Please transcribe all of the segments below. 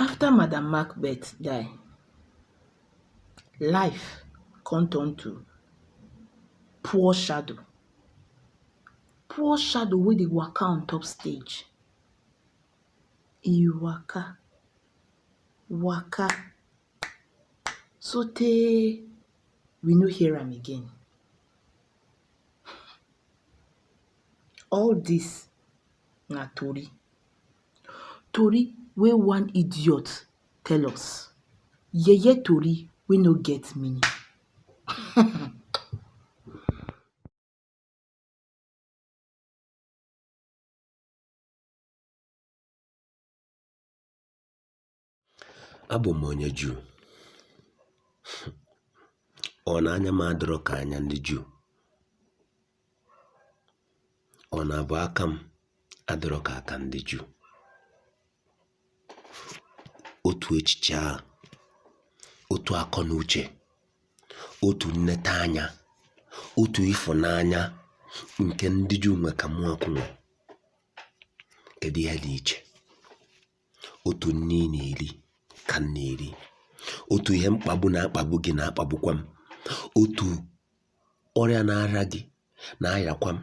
After Madam Macbeth die, life come turn to poor shadow. Poor shadow wey dey waka on top stage. E waka sotey we no hear am again. All dis na tori. Tori wey one idiot tell us. Yeye tori wey no get meaning. Abụ m onye Juu. Ọ na anya m adịrọ ka anya ndị Juu? Ọ na-abụ aka m adịrọ ka aka ndị Juu? Otu echiche a, otu akọ na uche, otu nneta anya, otu ịfụnanya nke ndị Juu nwe ka mụ nwe. Kedu ihe dị iche? Otu nni ị na-eri ka m na-eri. Otu ihe mkpagbu na-akpagbu gị na-akpagbukwa m. Otu ọrịa na-arịa gị na-ayakwa m.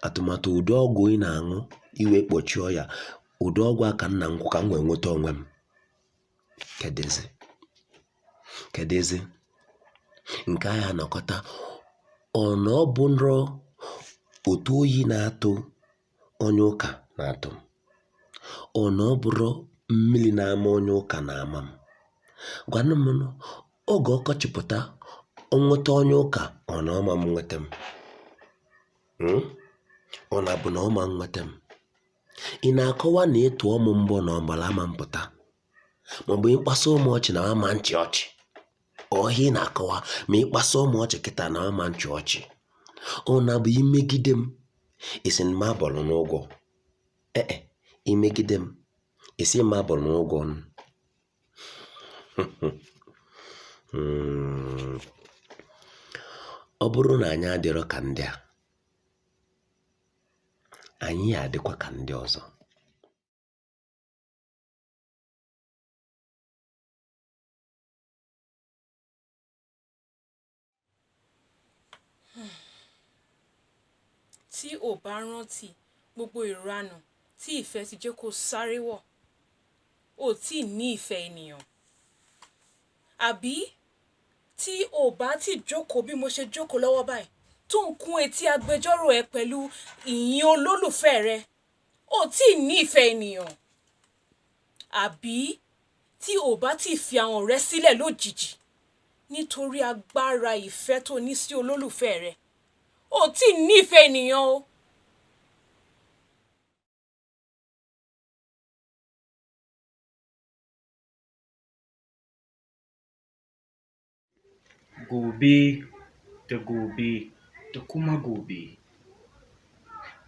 Atụmatụ ụdị ọgwụ ị na-aṅụ iwe kpọchie ọya, ụdị ọgwụ a ka m na-aṅụ ka m wee nweta onwe m. Kedụzi nke ahụ anọkọta ọ na ọ bụ nrọ otu oyi na-atụ onye ụka na-atụ m? Ọ na ọ bụrụ mmiri na-ama onye ụka na-ama m? Gwanụ m oge ọkọchị pụta nweta onye ụka ọ na ọma m nweta m? Ọ na-abụ na ọma m nweta m? Ị na-akọwa na ịtụ ọmụ mbọ na ọgbara ama mpụta, maọbụ ịkpasa ụmụ ọchị na ama nchị ọchị? Ọhịa ị na-akọwa ma ịkpasa ụmụ ọchị kịta na ama nchị ọchị? Ọ na-abụ imegide m isi m abọrọ n'ụgwọ? Imegide m isi m abọrọ n'ụgwọ? Ọ bụrụ na anyị adịrọ ka ndị a, anyị adịkwa ka ndị ọzọ. Tí ò bá rántí gbogbo ìranù tí ìfẹ́ ti jẹ́ kó sáré wọ̀, ò tí ì ní ìfẹ́ ènìyàn. Àbí tí ò bá ti jókòó bí mo ṣe jókòó lọ́wọ́ báyìí, tó ń kún etí agbẹjọ́rò ẹ pẹ̀lú ìyìn olólùfẹ́ rẹ, ò tí ì ní ìfẹ́ ènìyàn. Àbí tí ò bá ti fi àwọn ọ̀rẹ́ sílẹ̀ lójijì nítorí agbára ìfẹ́ tó ní sí olólùfẹ́ rẹ, ò tí ì ní ìfẹ́ ènìyàn o. Gobe da gobe da kuma gobe.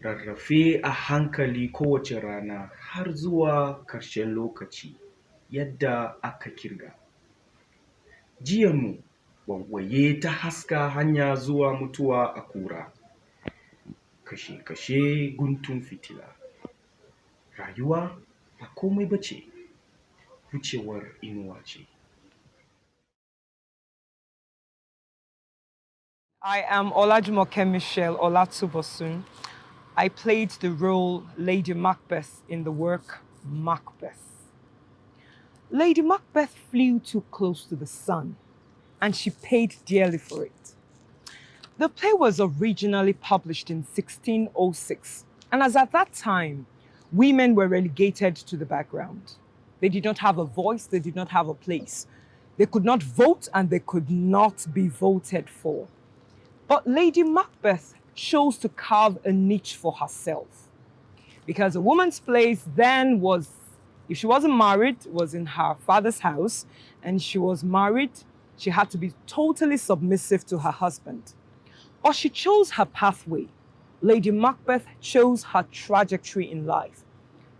Rarrafe a hankali kowace rana har zuwa ƙarshen lokaci yadda aka kirga. Jiyanmu wawwaye ta haska hanya zuwa mutuwa a kura. Kashe-kashe guntun fitila. Rayuwa ba komai bace, wucewar inuwa ce. I am Olajumoke Michelle Olatubosun. I played the role Lady Macbeth in the work Macbeth. Lady Macbeth flew too close to the sun, and she paid dearly for it. The play was originally published in 1606, and as at that time, women were relegated to the background. They did not have a voice, they did not have a place. They could not vote, and they could not be voted for. But Lady Macbeth chose to carve a niche for herself, because a woman's place then was, if she wasn't married, was in her father's house, and she was married, she had to be totally submissive to her husband. But she chose her pathway. Lady Macbeth chose her trajectory in life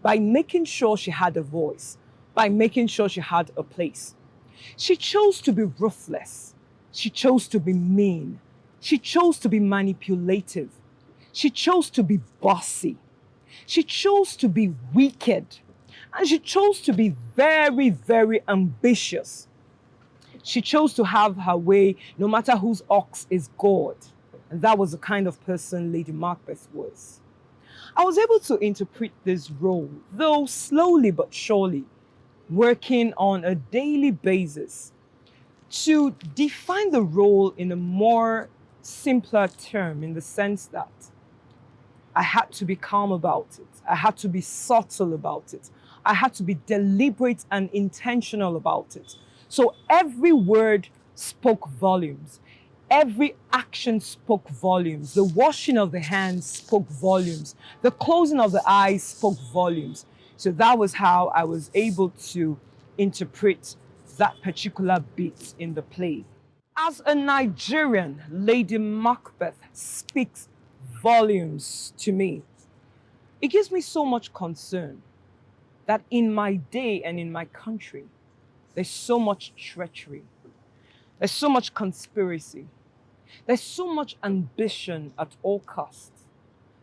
by making sure she had a voice, by making sure she had a place. She chose to be ruthless. She chose to be mean. She chose to be manipulative. She chose to be bossy. She chose to be wicked. And she chose to be very, very ambitious. She chose to have her way no matter whose ox is gored. And that was the kind of person Lady Macbeth was. I was able to interpret this role, though slowly but surely, working on a daily basis to define the role in a more simpler term, in the sense that I had to be calm about it. I had to be subtle about it. I had to be deliberate and intentional about it. So every word spoke volumes. Every action spoke volumes. The washing of the hands spoke volumes. The closing of the eyes spoke volumes. So that was how I was able to interpret that particular bit in the play. As a Nigerian, Lady Macbeth speaks volumes to me. It gives me so much concern that in my day and in my country, there's so much treachery, there's so much conspiracy, there's so much ambition at all costs,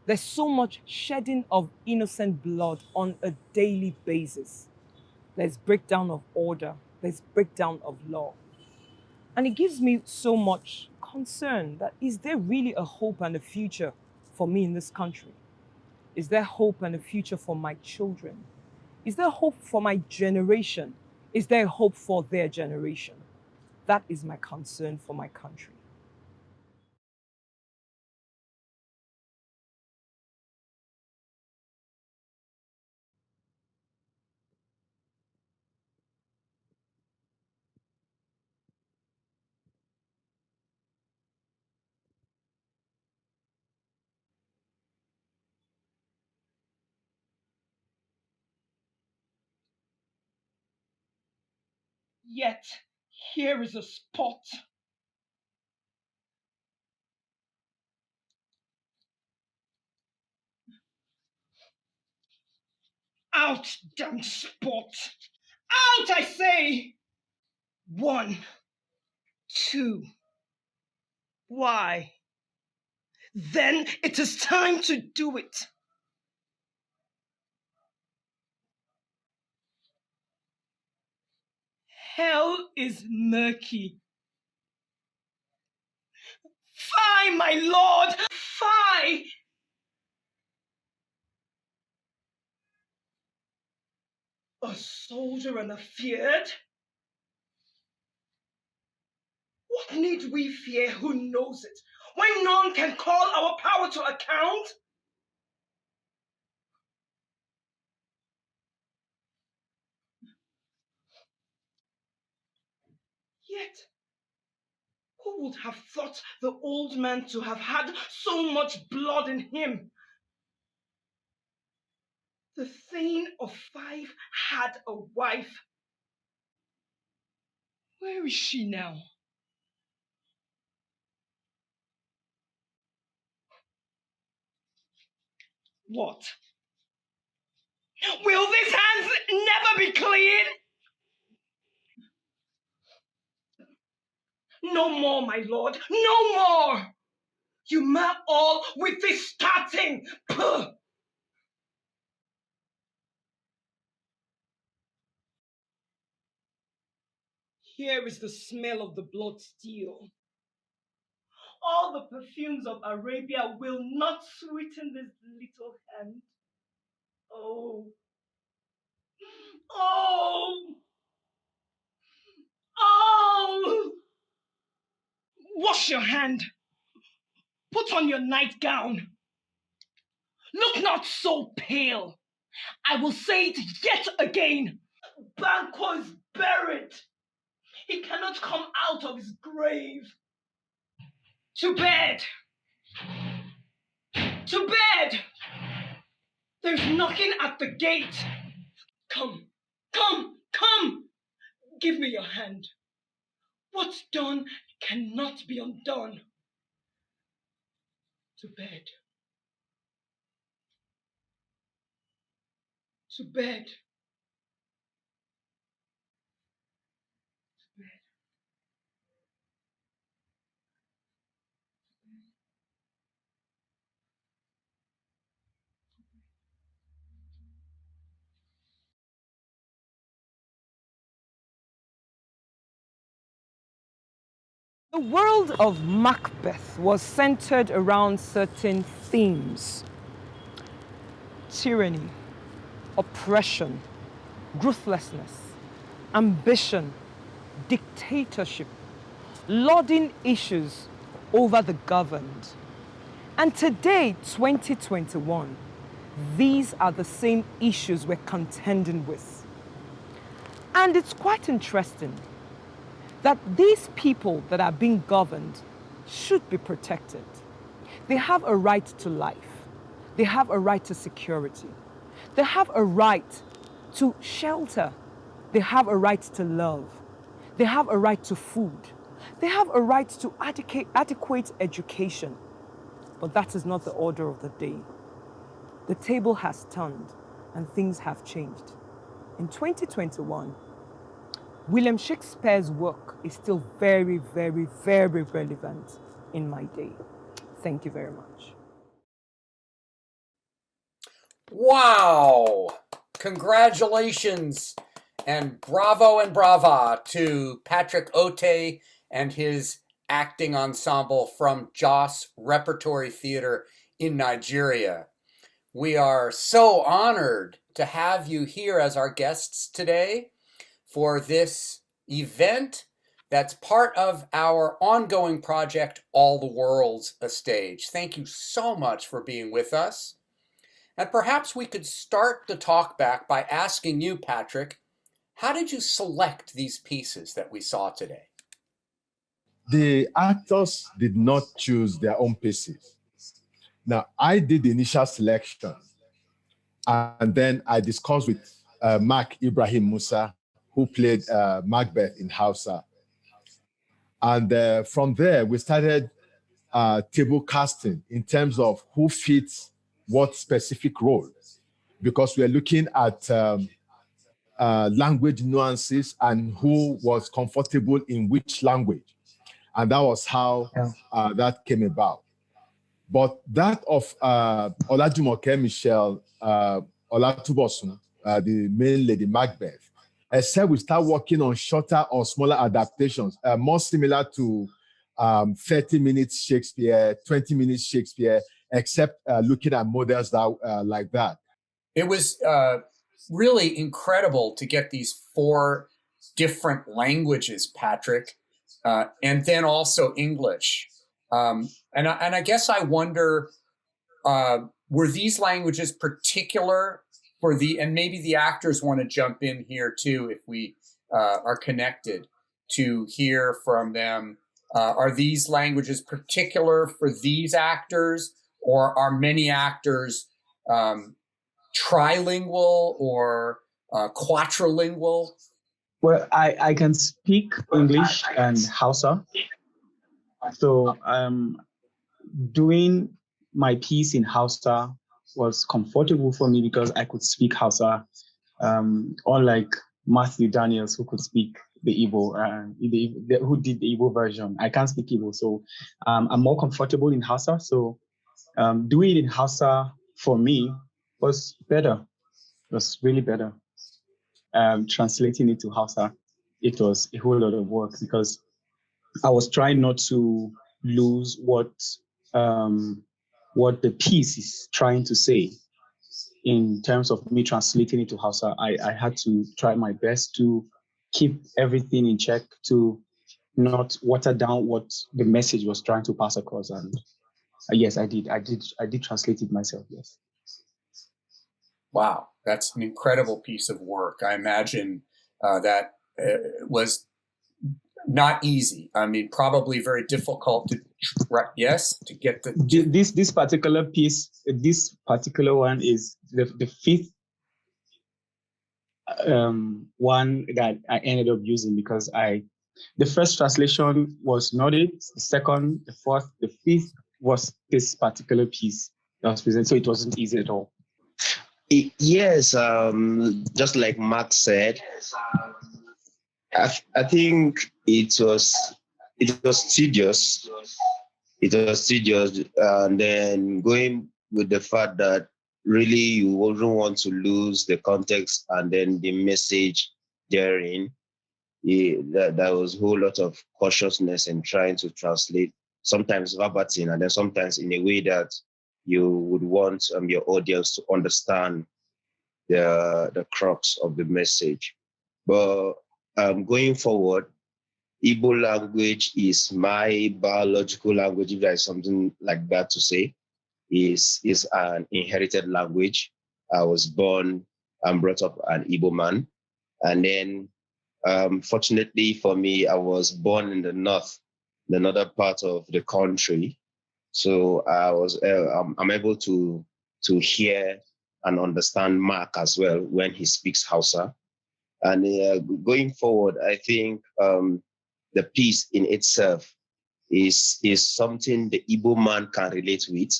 there's so much shedding of innocent blood on a daily basis. There's breakdown of order, there's breakdown of law. And it gives me so much concern that is there really a hope and a future for me in this country? Is there hope and a future for my children? Is there hope for my generation? Is there hope for their generation? That is my concern for my country. Yet, here is a spot. Out, damn spot! Out, I say! 1, 2. Why? Then it is time to do it. Hell is murky. Fie, my lord! Fie! A soldier and afeard? What need we fear who knows it, when none can call our power to account? Yet, who would have thought the old man to have had so much blood in him? The Thane of Five had a wife. Where is she now? What? Will these hands never be clean? No more, my lord, no more! You mar all with this starting! Puh! Here is the smell of the blood still. All the perfumes of Arabia will not sweeten this little hand. Oh, oh, oh! Wash your hand. Put on your nightgown. Look not so pale. I will say it yet again. Banquo is buried. He cannot come out of his grave. To bed. To bed. There's knocking at the gate. Come, come, come. Give me your hand. What's done cannot be undone. To bed. To bed. The world of Macbeth was centered around certain themes: tyranny, oppression, ruthlessness, ambition, dictatorship, lording issues over the governed. And today, 2021, these are the same issues we're contending with. And it's quite interesting that these people that are being governed should be protected. They have a right to life. They have a right to security. They have a right to shelter. They have a right to love. They have a right to food. They have a right to adequate education. But that is not the order of the day. The table has turned and things have changed. In 2021, William Shakespeare's work is still very, very, very relevant in my day. Thank you very much. Wow! Congratulations and brava to Patrick Oteh and his acting ensemble from JOS Repertory Theater in Nigeria. We are so honored to have you here as our guests today for this event that's part of our ongoing project, All the World's a Stage. Thank you so much for being with us. And perhaps we could start the talk back by asking you, Patrick, how did you select these pieces that we saw today? The actors did not choose their own pieces. Now, I did the initial selection, and then I discussed with Mark Ibrahim Musa, who played Macbeth in Hausa. And from there, we started table casting in terms of who fits what specific role, because we're looking at language nuances and who was comfortable in which language. And that was how that came about. But that of Olajumoke Michelle Olatubosun, the main Lady Macbeth, except we start working on shorter or smaller adaptations, more similar to 30 minutes Shakespeare, 20 minutes Shakespeare, except looking at models that like that. It was really incredible to get these 4 different languages, Patrick, and then also English. And I guess I wonder, were these languages particular for and maybe the actors want to jump in here too if we are connected to hear from them. Are these languages particular for these actors, or are many actors trilingual or quadrilingual? Well, I can speak English and Hausa. So doing my piece in Hausa was comfortable for me because I could speak Hausa, unlike Matthew Daniels, who could speak the Igbo, who did the Igbo version. I can't speak Igbo, so I'm more comfortable in Hausa. So doing it in Hausa for me was better. It was really better. Translating it to Hausa, it was a whole lot of work because I was trying not to lose what the piece is trying to say. In terms of me translating it to Hausa, I had to try my best to keep everything in check, to not water down what the message was trying to pass across. And yes, I did translate it myself. Yes. Wow, that's an incredible piece of work. I imagine that was not easy. I mean, probably very difficult to get the. This particular piece, this particular one is the 5th one that I ended up using because the first translation was not it. The second, the 4th, the 5th was this particular piece that was presented. So it wasn't easy at all. Yes, just like Mark said, I think it was tedious. It was tedious, and then going with the fact that really you wouldn't want to lose the context and then the message therein. there was a whole lot of cautiousness in trying to translate, sometimes verbatim, and then sometimes in a way that you would want your audience to understand the crux of the message. But going forward, Igbo language is my biological language, if there is something like that to say. Is an inherited language. I was born and brought up an Igbo man. And then fortunately for me, I was born in the north, the northern part of the country. So I'm able to hear and understand Mark as well when he speaks Hausa. And going forward, I think the piece in itself is something the Igbo man can relate with.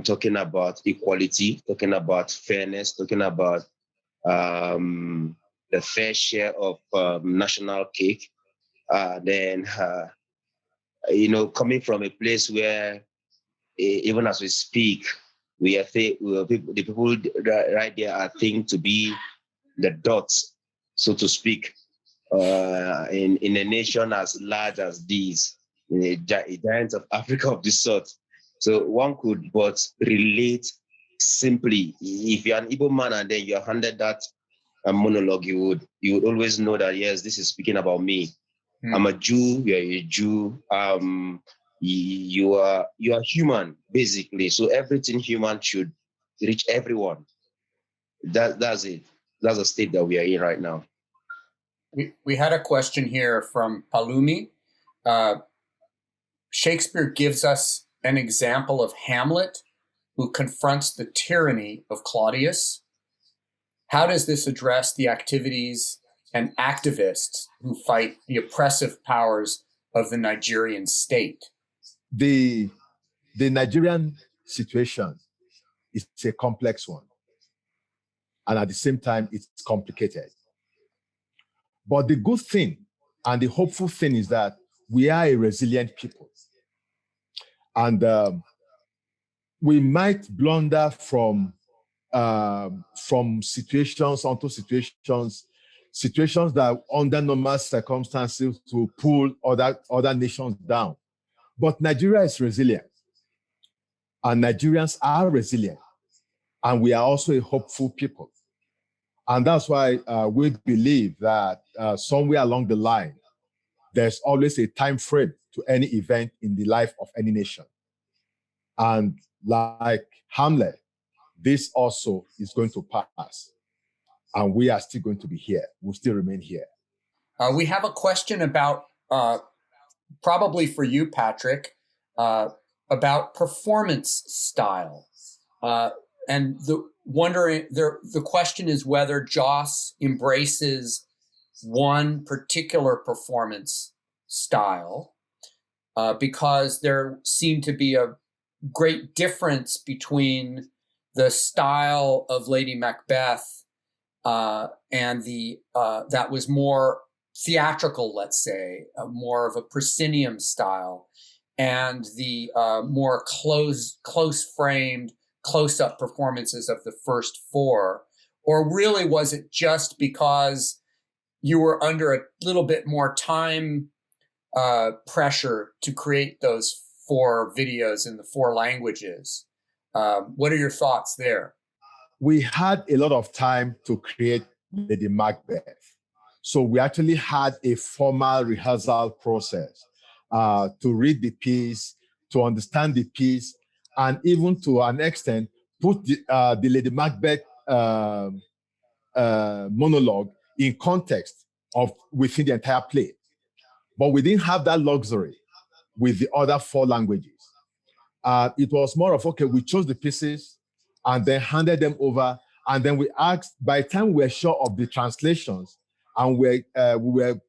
Talking about equality, talking about fairness, talking about the fair share of national cake. Then, coming from a place where even as we speak, the people right there are think to be the dots, so to speak, in a nation as large as these, a giant of Africa of this sort. So one could but relate simply. If you're an Igbo man and then you're handed that monologue, you would always know that, yes, this is speaking about me. I'm a Jew, you're a Jew. You are human, basically. So everything human should reach everyone. That's it. That's the state that we are in right now. We had a question here from Palumi. Shakespeare gives us an example of Hamlet, who confronts the tyranny of Claudius. How does this address the activities and activists who fight the oppressive powers of the Nigerian state? The Nigerian situation is a complex one. And at the same time, it's complicated. But the good thing and the hopeful thing is that we are a resilient people. And we might blunder from situations onto situations that under normal circumstances will pull other nations down. But Nigeria is resilient. And Nigerians are resilient. And we are also a hopeful people. And that's why we believe that somewhere along the line, there's always a time frame to any event in the life of any nation. And like Hamlet, this also is going to pass. And we are still going to be here. We'll still remain here. We have a question about, probably for you, Patrick, about performance style. And the question is whether JOS embraces one particular performance style, because there seemed to be a great difference between the style of Lady Macbeth and that was more theatrical, let's say, more of a proscenium style, and the more close-framed, close-up performances of the first four? Or really was it just because you were under a little bit more time pressure to create those 4 videos in the 4 languages? What are your thoughts there? We had a lot of time to create Lady Macbeth. So we actually had a formal rehearsal process to read the piece, to understand the piece, and even to an extent, put the Lady Macbeth monologue in context within the entire play. But we didn't have that luxury with the other 4 languages. It was more of, okay, we chose the pieces and then handed them over. And then we asked, by the time we were sure of the translations, and we were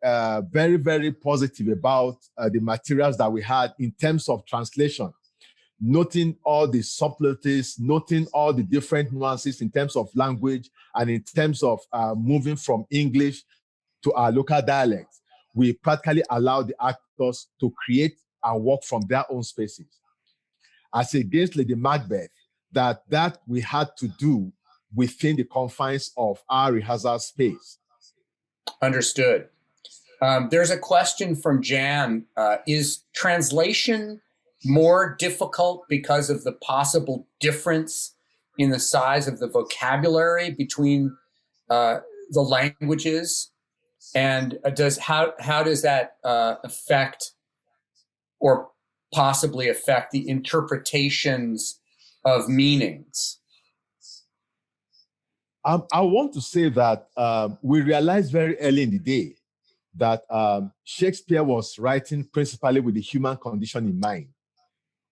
very, very positive about the materials that we had in terms of translation, noting all the subtleties, noting all the different nuances in terms of language and in terms of moving from English to our local dialects. We practically allowed the actors to create and work from their own spaces. As against Lady Macbeth, that we had to do within the confines of our rehearsal space. Understood. There's a question from Jan. Is translation more difficult because of the possible difference in the size of the vocabulary between the languages? And how does that affect or possibly affect the interpretations of meanings? I want to say that we realized very early in the day that Shakespeare was writing principally with the human condition in mind,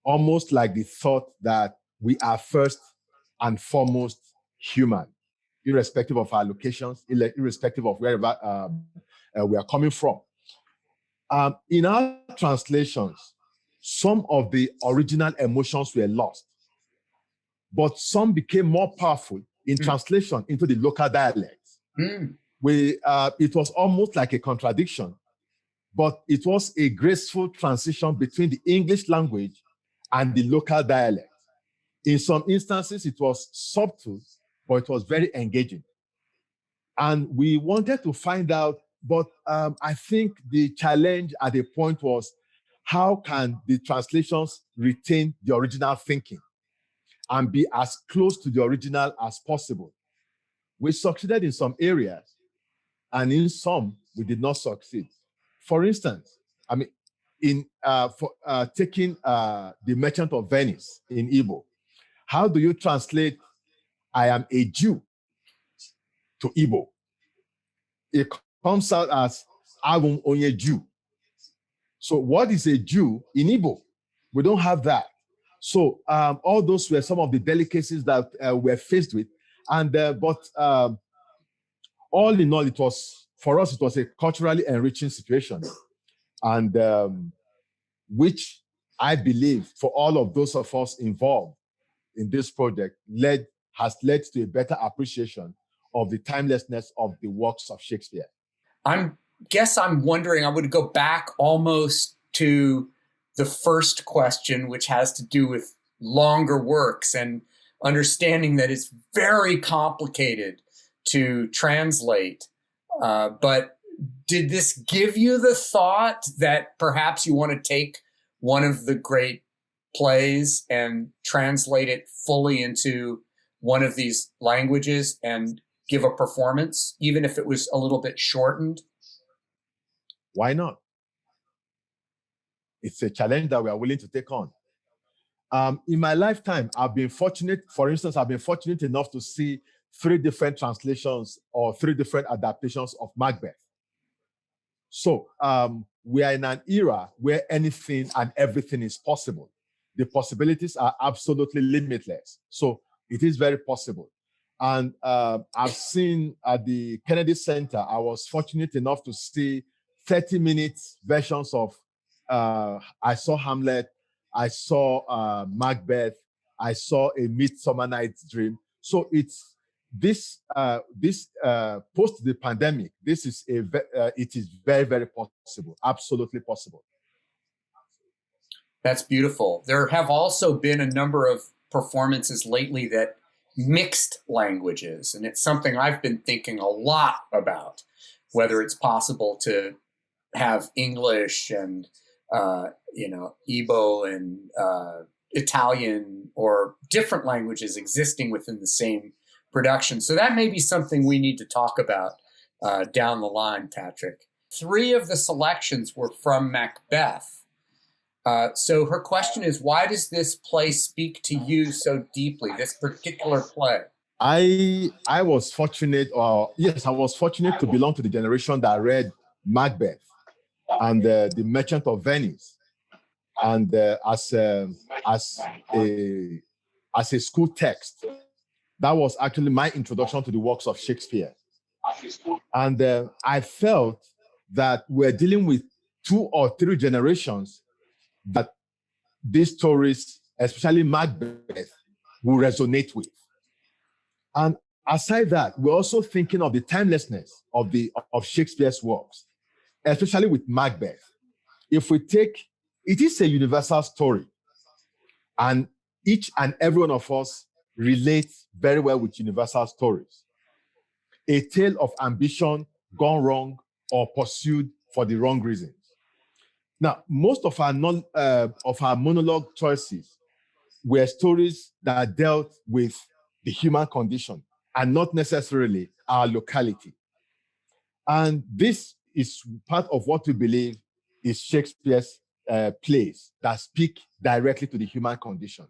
almost like the thought that we are first and foremost human, irrespective of our locations, irrespective of wherever we are coming from. In our translations, some of the original emotions were lost, but some became more powerful in translation into the local dialects. It was almost like a contradiction, but it was a graceful transition between the English language and the local dialect. In some instances, it was subtle, but it was very engaging. And we wanted to find out, but I think the challenge at the point was, how can the translations retain the original thinking and be as close to the original as possible? We succeeded in some areas, and in some, we did not succeed. For instance, I mean, taking The Merchant of Venice in Igbo, how do you translate "I am a Jew" to Igbo? It comes out as "Abum onye Jew." So what is a Jew in Igbo? We don't have that. So all those were some of the delicacies that we're faced with. And but all in all, for us, it was a culturally enriching situation. And which I believe for all of those of us involved in this project has led to a better appreciation of the timelessness of the works of Shakespeare. I'm wondering, I would go back almost to the first question, which has to do with longer works and understanding that it's very complicated to translate. But did this give you the thought that perhaps you want to take one of the great plays and translate it fully into one of these languages and give a performance, even if it was a little bit shortened? Why not? It's a challenge that we are willing to take on. In my lifetime, I've been fortunate enough to see 3 different translations or 3 different adaptations of Macbeth. So we are in an era where anything and everything is possible. The possibilities are absolutely limitless. So it is very possible. And I've seen at the Kennedy Center, I was fortunate enough to see 30-minute versions of, I saw Hamlet, I saw Macbeth, I saw A Midsummer Night's Dream. So it's this post the pandemic, it is very, very possible, absolutely possible. That's beautiful. There have also been a number of performances lately that mixed languages, and it's something I've been thinking a lot about, whether it's possible to have English and Igbo and Italian or different languages existing within the same production. So that may be something we need to talk about down the line, Patrick. 3 of the selections were from Macbeth. So her question is, why does this play speak to you so deeply, this particular play? I was fortunate to belong to the generation that read Macbeth and The Merchant of Venice. And as a school text, that was actually my introduction to the works of Shakespeare. And I felt that we're dealing with 2 or 3 generations that these stories, especially Macbeth, will resonate with. And aside that, we're also thinking of the timelessness of Shakespeare's works, especially with Macbeth. If we take, it is a universal story, and each and every one of us relates very well with universal stories. A tale of ambition gone wrong or pursued for the wrong reasons. Now, most of our monologue choices were stories that dealt with the human condition and not necessarily our locality. And this is part of what we believe is Shakespeare's plays that speak directly to the human condition.